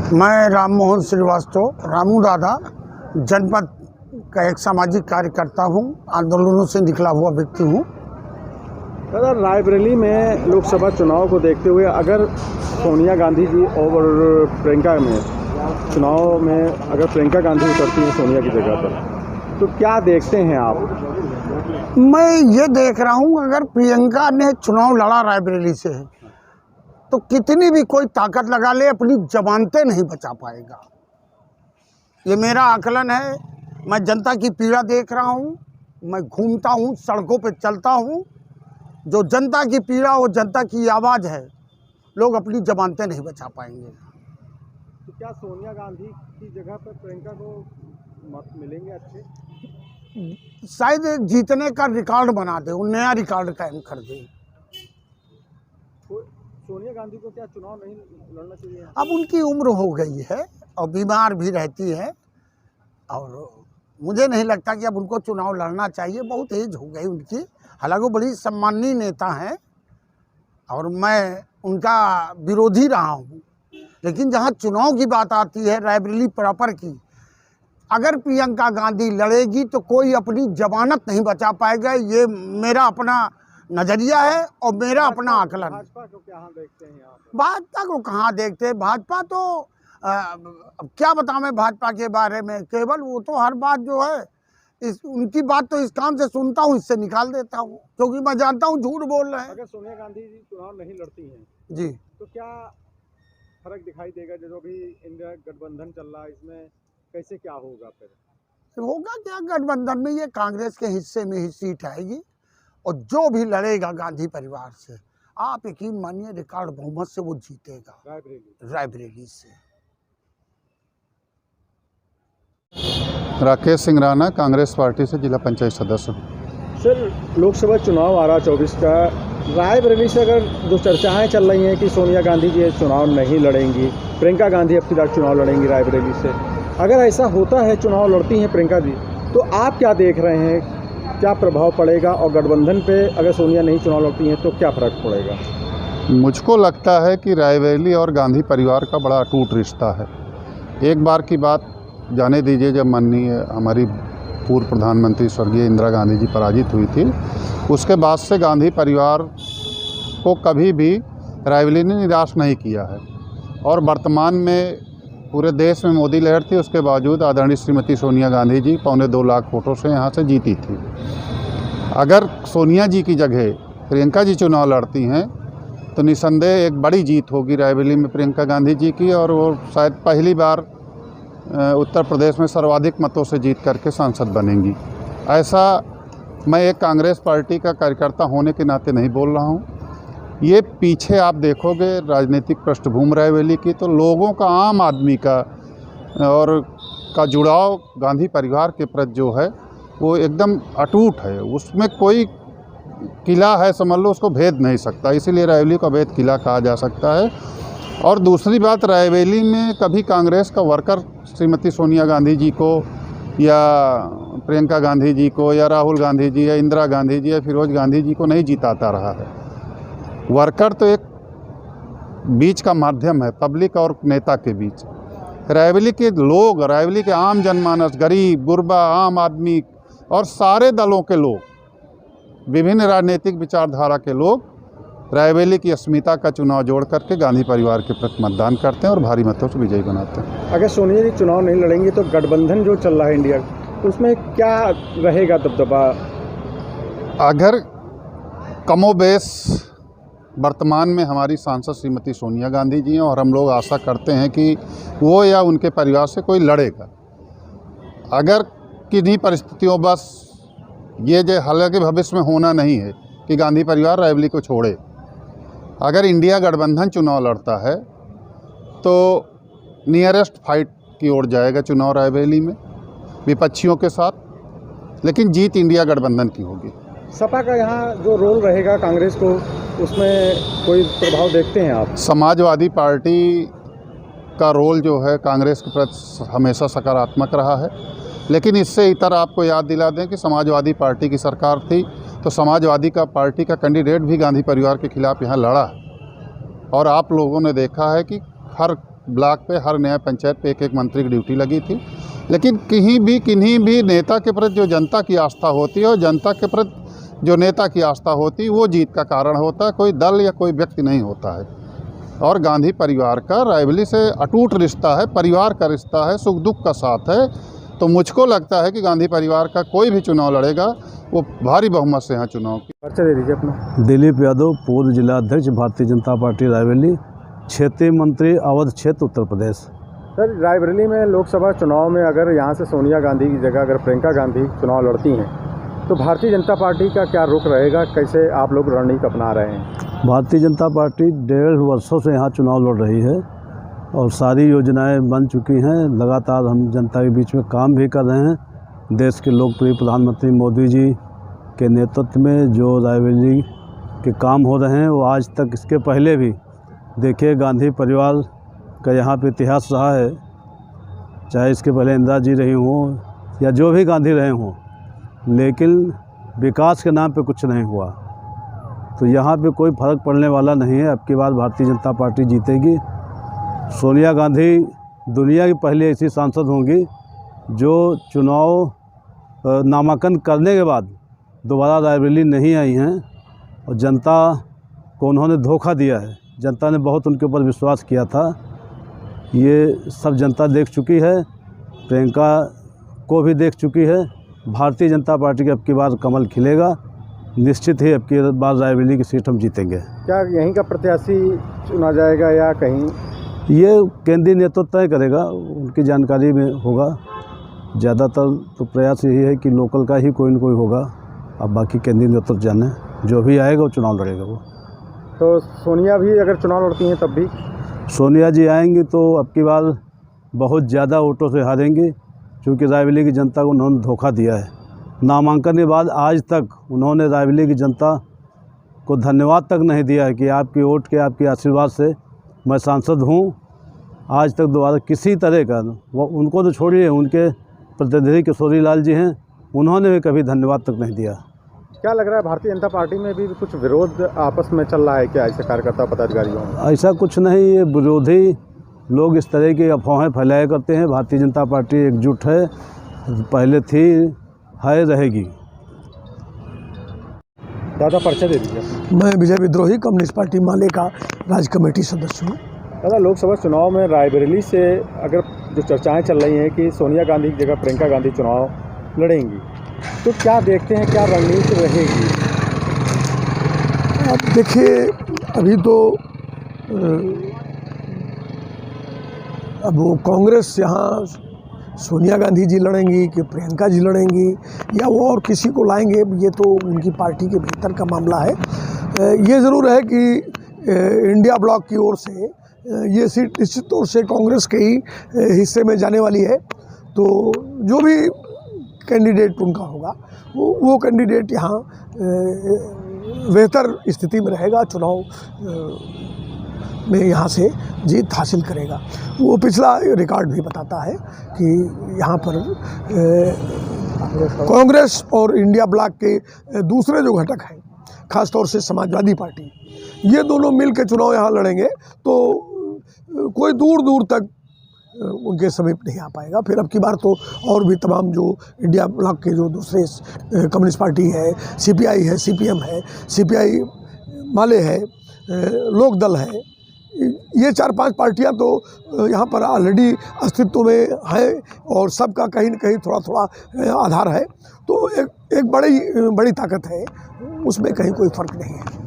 मैं राम मोहन श्रीवास्तव, रामू दादा, जनपद का एक सामाजिक कार्यकर्ता हूँ, आंदोलनों से निकला हुआ व्यक्ति हूँ। दादा, रायबरेली में लोकसभा चुनाव को देखते हुए अगर सोनिया गांधी जी और प्रियंका में चुनाव में अगर प्रियंका गांधी उतरती हैं सोनिया की जगह पर, तो क्या देखते हैं आप? मैं ये देख रहा हूँ, अगर प्रियंका ने चुनाव लड़ा रायबरेली से तो कितनी भी कोई ताकत लगा ले, अपनी जमानतें नहीं बचा पाएगा। ये मेरा आकलन है। मैं जनता की पीड़ा देख रहा हूँ, मैं घूमता हूँ, सड़कों पे चलता हूँ। जो जनता की पीड़ा और जनता की आवाज़ है, लोग अपनी जमानतें नहीं बचा पाएंगे। तो क्या सोनिया गांधी की जगह पर प्रियंका को मत मिलेंगे अच्छे? शायद जीतने का रिकॉर्ड बना दे, वो नया रिकॉर्ड कायम कर दे। सोनिया गांधी को क्या चुनाव नहीं लड़ना चाहिए? अब उनकी उम्र हो गई है और बीमार भी रहती है, और मुझे नहीं लगता कि अब उनको चुनाव लड़ना चाहिए। बहुत एज हो गई उनकी। हालांकि वो बड़ी सम्माननीय नेता हैं और मैं उनका विरोधी रहा हूँ, लेकिन जहाँ चुनाव की बात आती है रायबरेली प्रॉपर की, अगर प्रियंका गांधी लड़ेगी तो कोई अपनी जमानत नहीं बचा पाएगा। ये मेरा अपना नज़रिया है और मेरा अपना आकलन। भाजपा को क्या देखते हैं आप? भाजपा को कहाँ देखते हैं? भाजपा तो अब क्या बताऊँ मैं भाजपा के बारे में। केवल वो तो हर बात जो है उनकी बात तो इस काम से सुनता हूँ, इससे निकाल देता हूँ, क्योंकि मैं जानता हूँ झूठ बोल रहे हैं। अगर सोनिया गांधी जी चुनाव नहीं लड़ती हैं जी, तो क्या फर्क दिखाई देगा? जो भी इंडिया गठबंधन चल रहा है, इसमें कैसे क्या होगा? फिर होगा क्या? गठबंधन में ये कांग्रेस के हिस्से में ही सीट आएगी और जो भी लड़ेगा गांधी परिवार से, आप यकीन मानिए रिकॉर्ड बहुमत से वो जीतेगा रायबरेली से। राकेश सिंह राणा, कांग्रेस पार्टी से जिला पंचायत सदस्य। सर, लोकसभा चुनाव आ रहा 24 का, रायबरेली से अगर जो चर्चाएं चल रही हैं कि सोनिया गांधी जी चुनाव नहीं लड़ेंगी, प्रियंका गांधी अब की बार चुनाव लड़ेंगी रायबरेली से, अगर ऐसा होता है, चुनाव लड़ती हैं प्रियंका जी, तो आप क्या देख रहे हैं, क्या प्रभाव पड़ेगा? और गठबंधन पे अगर सोनिया नहीं चुनाव लड़ती हैं तो क्या फर्क पड़ेगा? मुझको लगता है कि रायबरेली और गांधी परिवार का बड़ा अटूट रिश्ता है। एक बार की बात जाने दीजिए, जब माननीय हमारी पूर्व प्रधानमंत्री स्वर्गीय इंदिरा गांधी जी पराजित हुई थी, उसके बाद से गांधी परिवार को कभी भी रायबरेली ने निराश नहीं किया है। और वर्तमान में पूरे देश में मोदी लहर थी, उसके बावजूद आदरणीय श्रीमती सोनिया गांधी जी 2.25 लाख वोटों से यहाँ से जीती थी। अगर सोनिया जी की जगह प्रियंका जी चुनाव लड़ती हैं तो निसंदेह एक बड़ी जीत होगी रायबरेली में प्रियंका गांधी जी की, और वो शायद पहली बार उत्तर प्रदेश में सर्वाधिक मतों से जीत करके सांसद बनेंगी। ऐसा मैं एक कांग्रेस पार्टी का कार्यकर्ता होने के नाते नहीं बोल रहा हूँ। ये पीछे आप देखोगे राजनीतिक पृष्ठभूमि रायबरेली की, तो लोगों का, आम आदमी का और का जुड़ाव गांधी परिवार के प्रति जो है वो एकदम अटूट है। उसमें कोई किला है समझ लो, उसको भेद नहीं सकता, इसीलिए रायबरेली को अवैध किला कहा जा सकता है। और दूसरी बात, रायबरेली में कभी कांग्रेस का वर्कर श्रीमती सोनिया गांधी जी को या प्रियंका गांधी जी को या राहुल गांधी जी या इंदिरा गांधी जी या फिरोज गांधी जी को नहीं जिताता रहा है। वर्कर तो एक बीच का माध्यम है, पब्लिक और नेता के बीच। रायबरेली के लोग, रायबरेली के आम जनमानस, गरीब, गुरबा, आम आदमी और सारे दलों के लोग, विभिन्न राजनीतिक विचारधारा के लोग रायबरेली की अस्मिता का चुनाव जोड़ करके गांधी परिवार के प्रति मतदान करते हैं और भारी मतों से विजयी बनाते हैं। अगर सोनिया जी चुनाव नहीं लड़ेंगी तो गठबंधन जो चल रहा है इंडिया, उसमें क्या रहेगा दबदबा? अगर कमोबेश वर्तमान में हमारी सांसद श्रीमती सोनिया गांधी जी हैं और हम लोग आशा करते हैं कि वो या उनके परिवार से कोई लड़ेगा। अगर किन्हीं परिस्थितियों बस ये जो हालांकि भविष्य में होना नहीं है कि गांधी परिवार रायबरेली को छोड़े, अगर इंडिया गठबंधन चुनाव लड़ता है तो नियरेस्ट फाइट की ओर जाएगा चुनाव रायबरेली में विपक्षियों के साथ, लेकिन जीत इंडिया गठबंधन की होगी। सपा का यहाँ जो रोल रहेगा कांग्रेस को, उसमें कोई प्रभाव देखते हैं आप? समाजवादी पार्टी का रोल जो है कांग्रेस के प्रति हमेशा सकारात्मक रहा है, लेकिन इससे इतर आपको याद दिला दें कि समाजवादी पार्टी की सरकार थी तो समाजवादी का पार्टी का कैंडिडेट भी गांधी परिवार के खिलाफ यहाँ लड़ा, और आप लोगों ने देखा है कि हर ब्लॉक पे, हर नया पंचायत पे एक एक मंत्री की ड्यूटी लगी थी। लेकिन किन्हीं भी नेता के प्रति जो जनता की आस्था होती है और जनता के प्रति जो नेता की आस्था होती है वो जीत का कारण होता है, कोई दल या कोई व्यक्ति नहीं होता है। और गांधी परिवार का रायबरेली से अटूट रिश्ता है, परिवार का रिश्ता है, सुख दुख का साथ है। तो मुझको लगता है कि गांधी परिवार का कोई भी चुनाव लड़ेगा वो भारी बहुमत से यहाँ चुनाव की। परिचय दे दीजिए अपना। दिलीप यादव, पूर्व जिला अध्यक्ष, भारतीय जनता पार्टी रायबरेली, क्षेत्रीय मंत्री अवध क्षेत्र, उत्तर प्रदेश। सर, रायबरेली में लोकसभा चुनाव में अगर यहाँ से सोनिया गांधी की जगह अगर प्रियंका गांधी चुनाव लड़ती हैं तो भारतीय जनता पार्टी का क्या रुख रहेगा, कैसे आप लोग रणनीति अपना रहे हैं? भारतीय जनता पार्टी 1.5 वर्षों से यहाँ चुनाव लड़ रही है और सारी योजनाएं बन चुकी हैं। लगातार हम जनता के बीच में काम भी कर रहे हैं। देश के लोकप्रिय प्रधानमंत्री मोदी जी के नेतृत्व में जो रायबरेली के काम हो रहे हैं वो आज तक, इसके पहले भी देखिए गांधी परिवार का यहाँ पे इतिहास रहा है, चाहे इसके पहले इंदिरा जी रही हों या जो भी गांधी रहे हों, लेकिन विकास के नाम पे कुछ नहीं हुआ। तो यहाँ पे कोई फ़र्क पड़ने वाला नहीं है। अब की बार भारतीय जनता पार्टी जीतेगी। सोनिया गांधी दुनिया की पहली ऐसी सांसद होंगी जो चुनाव नामांकन करने के बाद दोबारा रायबरेली नहीं आई हैं और जनता को उन्होंने धोखा दिया है। जनता ने बहुत उनके ऊपर विश्वास किया था, ये सब जनता देख चुकी है, प्रियंका को भी देख चुकी है। भारतीय जनता पार्टी के अब की बार कमल खिलेगा, निश्चित ही अब की बार रायबरेली की सीट हम जीतेंगे। क्या यहीं का प्रत्याशी चुना जाएगा या कहीं? ये केंद्रीय नेतृत्व तय करेगा, उनकी जानकारी में होगा। ज़्यादातर तो प्रयास यही है कि लोकल का ही कोई न कोई होगा, अब बाकी केंद्रीय नेतृत्व जाने, जो भी आएगा वो चुनाव लड़ेगा। वो तो सोनिया भी अगर चुनाव लड़ती हैं तब भी? सोनिया जी आएंगी तो अब की बार बहुत ज़्यादा वोटों से हारेंगी, क्योंकि रायबरेली की जनता को उन्होंने धोखा दिया है। नामांकन के बाद आज तक उन्होंने रायबरेली की जनता को धन्यवाद तक नहीं दिया है कि आपकी वोट के, आपके आशीर्वाद से मैं सांसद हूँ। आज तक दोबारा किसी तरह का, वो उनको तो छोड़िए, उनके प्रतिनिधि किशोरी लाल जी हैं, उन्होंने भी कभी धन्यवाद तक नहीं दिया। क्या लग रहा है भारतीय जनता पार्टी में भी कुछ विरोध आपस में चल रहा है क्या, ऐसे कार्यकर्ता पदाधिकारियों में? ऐसा कुछ नहीं, ये विरोधी लोग इस तरह की अफवाहें फैलाया करते हैं। भारतीय जनता पार्टी एकजुट है, पहले थी, है, रहेगी। दादा, परिचय दे दीजिए। मैं विजय विद्रोही, कम्युनिस्ट पार्टी माले का राज्य कमेटी सदस्य हूँ। दादा, लोकसभा चुनाव में रायबरेली से अगर जो चर्चाएं चल रही हैं कि सोनिया गांधी की जगह प्रियंका गांधी चुनाव लड़ेंगी, तो क्या देखते हैं, क्या रणनीति रहेगी? अब देखिए, अभी तो अब वो कांग्रेस यहाँ सोनिया गांधी जी लड़ेंगी कि प्रियंका जी लड़ेंगी या वो और किसी को लाएंगे, ये तो उनकी पार्टी के भीतर का मामला है। ये ज़रूर है कि इंडिया ब्लॉक की ओर से ये सीट निश्चित तौर से कांग्रेस के ही हिस्से में जाने वाली है। तो जो भी कैंडिडेट उनका होगा वो कैंडिडेट यहाँ बेहतर स्थिति में रहेगा, चुनाव में यहाँ से जीत हासिल करेगा। वो पिछला रिकॉर्ड भी बताता है कि यहाँ पर कांग्रेस और इंडिया ब्लॉक के दूसरे जो घटक हैं, खासतौर से समाजवादी पार्टी, ये दोनों मिल के चुनाव यहाँ लड़ेंगे तो कोई दूर दूर तक उनके समीप नहीं आ पाएगा। फिर अब की बार तो और भी तमाम जो इंडिया ब्लॉक के जो दूसरे कम्युनिस्ट पार्टी है, सीपीआई है, सीपीएम है, सीपीआई माले है, लोक दल है, ये 4-5 पार्टियां तो यहाँ पर ऑलरेडी अस्तित्व में हैं और सबका कहीं न कहीं थोड़ा थोड़ा आधार है। तो एक बड़ी ताकत है, उसमें कहीं कोई फ़र्क नहीं है।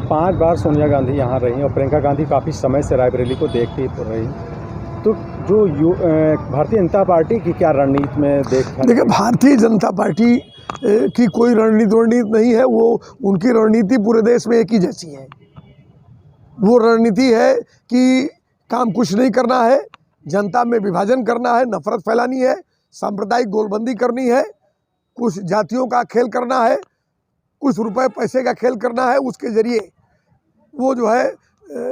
5 बार सोनिया गांधी यहाँ रही और प्रियंका गांधी काफ़ी समय से रायबरेली को देखती रही, तो जो भारतीय जनता पार्टी की क्या रणनीति में देखिए, भारतीय जनता पार्टी की कोई रणनीति नहीं है। वो उनकी रणनीति पूरे देश में एक ही जैसी है। वो रणनीति है कि काम कुछ नहीं करना है, जनता में विभाजन करना है, नफरत फैलानी है, सांप्रदायिक गोलबंदी करनी है, कुछ जातियों का खेल करना है, कुछ रुपए पैसे का खेल करना है, उसके ज़रिए वो जो है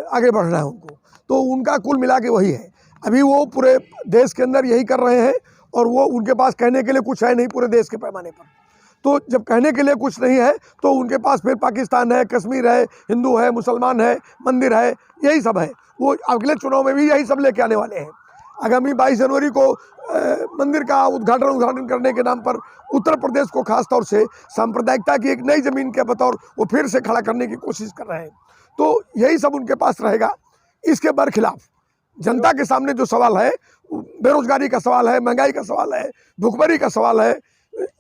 आगे बढ़ना है उनको। तो उनका कुल मिला के वही है। अभी वो पूरे देश के अंदर यही कर रहे हैं और वो उनके पास कहने के लिए कुछ है नहीं पूरे देश के पैमाने पर। तो जब कहने के लिए कुछ नहीं है तो उनके पास फिर पाकिस्तान है, कश्मीर है, हिंदू है, मुसलमान है, मंदिर है, यही सब है। वो अगले चुनाव में भी यही सब लेके आने वाले हैं। आगामी 22 जनवरी को मंदिर का उद्घाटन करने के नाम पर उत्तर प्रदेश को खास तौर से सांप्रदायिकता की एक नई जमीन के बतौर वो फिर से खड़ा करने की कोशिश कर रहे हैं। तो यही सब उनके पास रहेगा। इसके बरखिलाफ जनता के सामने जो सवाल है, बेरोजगारी का सवाल है, महंगाई का सवाल है, भुखमरी का सवाल है,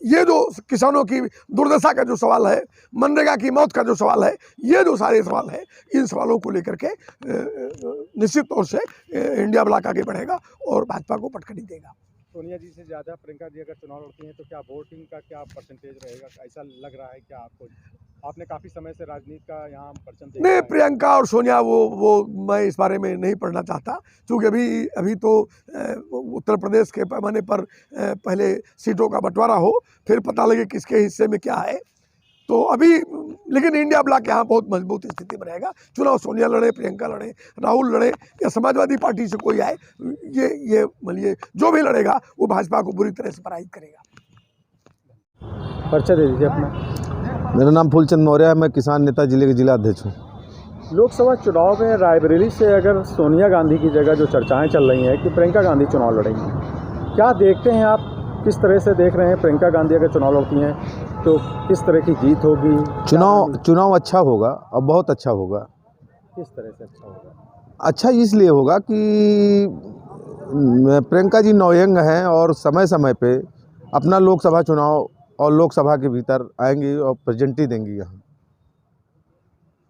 ये जो किसानों की दुर्दशा का जो सवाल है, मनरेगा की मौत का जो सवाल है, ये जो सारे सवाल है, इन सवालों को लेकर के निश्चित तौर से इंडिया ब्लॉक आगे बढ़ेगा और भाजपा को पटखनी देगा। सोनिया जी से ज़्यादा प्रियंका जी अगर चुनाव लड़ती हैं तो क्या वोटिंग का क्या परसेंटेज रहेगा, ऐसा लग रहा है क्या आपको? आपने काफ़ी समय से राजनीति का यहाँ परचम देखा नहीं, है। प्रियंका और सोनिया वो मैं इस बारे में नहीं पढ़ना चाहता, क्योंकि अभी तो उत्तर प्रदेश के पैमाने पर पहले सीटों का बंटवारा हो, फिर पता लगे किसके हिस्से में क्या है। तो अभी लेकिन इंडिया ब्लॉक यहाँ बहुत मजबूत स्थिति में रहेगा। चुनाव सोनिया लड़े, प्रियंका लड़े, राहुल लड़े या समाजवादी पार्टी से कोई आए, ये मानिए जो भी लड़ेगा वो भाजपा को बुरी तरह से पराजित करेगा। परिचय दे दीजिए अपना। मेरा नाम फूलचंद मौर्य है, मैं किसान नेता जिले के जिला अध्यक्ष हूँ। लोकसभा चुनाव में रायबरेली से अगर सोनिया गांधी की जगह जो चर्चाएं चल रही हैं कि प्रियंका गांधी चुनाव लड़ेंगी, क्या देखते हैं आप, किस तरह से देख रहे हैं? प्रियंका गांधी अगर चुनाव लड़ती हैं तो किस तरह की जीत होगी? चुनाव अच्छा होगा और बहुत अच्छा होगा। किस तरह से अच्छा होगा? अच्छा इसलिए होगा कि प्रियंका जी नौयंग हैं और समय समय पे अपना लोकसभा चुनाव और लोकसभा के भीतर आएंगी और प्रेजेंटी देंगी। यहाँ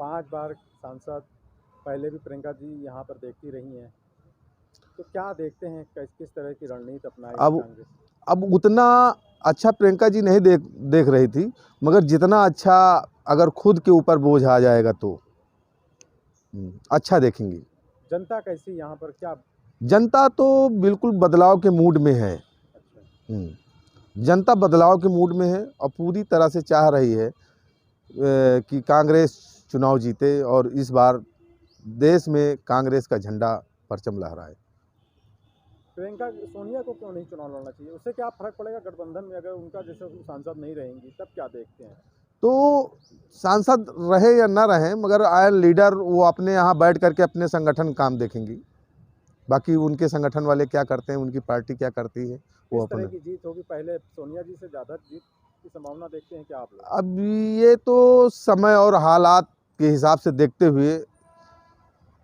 5 बार सांसद पहले भी प्रियंका जी यहाँ पर देखती रही हैं, तो क्या देखते हैं किस तरह की रणनीति अपनाएगी कांग्रेस? अब उतना अच्छा प्रियंका जी नहीं देख रही थी, मगर जितना अच्छा अगर खुद के ऊपर बोझ आ जाएगा तो अच्छा देखेंगी। जनता कैसी यहाँ पर, क्या? जनता तो बिल्कुल बदलाव के मूड में है। जनता बदलाव के मूड में है और पूरी तरह से चाह रही है कि कांग्रेस चुनाव जीते और इस बार देश में कांग्रेस का झंडा परचम लहराए। प्रियंका सोनिया को क्यों नहीं चुनाव लड़ना चाहिए? उससे क्या फर्क पड़ेगा गठबंधन में? अगर उनका जैसे सांसद नहीं रहेंगी तब क्या देखते हैं? तो सांसद रहे या ना रहे, मगर आयल लीडर वो अपने यहाँ बैठ करके अपने संगठन काम देखेंगी। बाकी उनके संगठन वाले क्या करते हैं, उनकी पार्टी क्या करती है, वो किस तरह अपने। की जीत होगी? पहले सोनिया जी से ज़्यादा जीत की संभावना देखते हैं क्या आप लोग? अब ये तो समय और हालात के हिसाब से देखते हुए,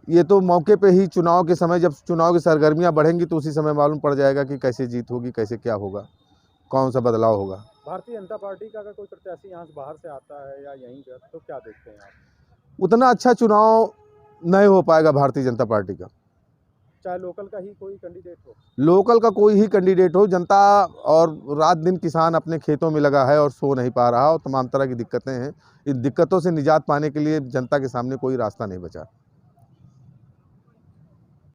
ये तो मौके पे ही चुनाव के समय जब चुनाव की सरगर्मियां बढ़ेंगी तो उसी समय मालूम पड़ जाएगा कि कैसे जीत होगी, कैसे क्या होगा, कौन सा बदलाव होगा। भारतीय जनता पार्टी का अगर कोई प्रत्याशी यहाँ से बाहर से आता है या यहीं का, तो क्या देखते हैं आप? उतना अच्छा चुनाव नहीं हो पाएगा भारतीय जनता पार्टी का, चाहे लोकल का ही कोई कैंडिडेट हो। लोकल का कोई ही कैंडिडेट हो। जनता और रात दिन किसान अपने खेतों में लगा है और सो नहीं पा रहा और तमाम तरह की दिक्कतें हैं। इन दिक्कतों से निजात पाने के लिए जनता के सामने कोई रास्ता नहीं बचा।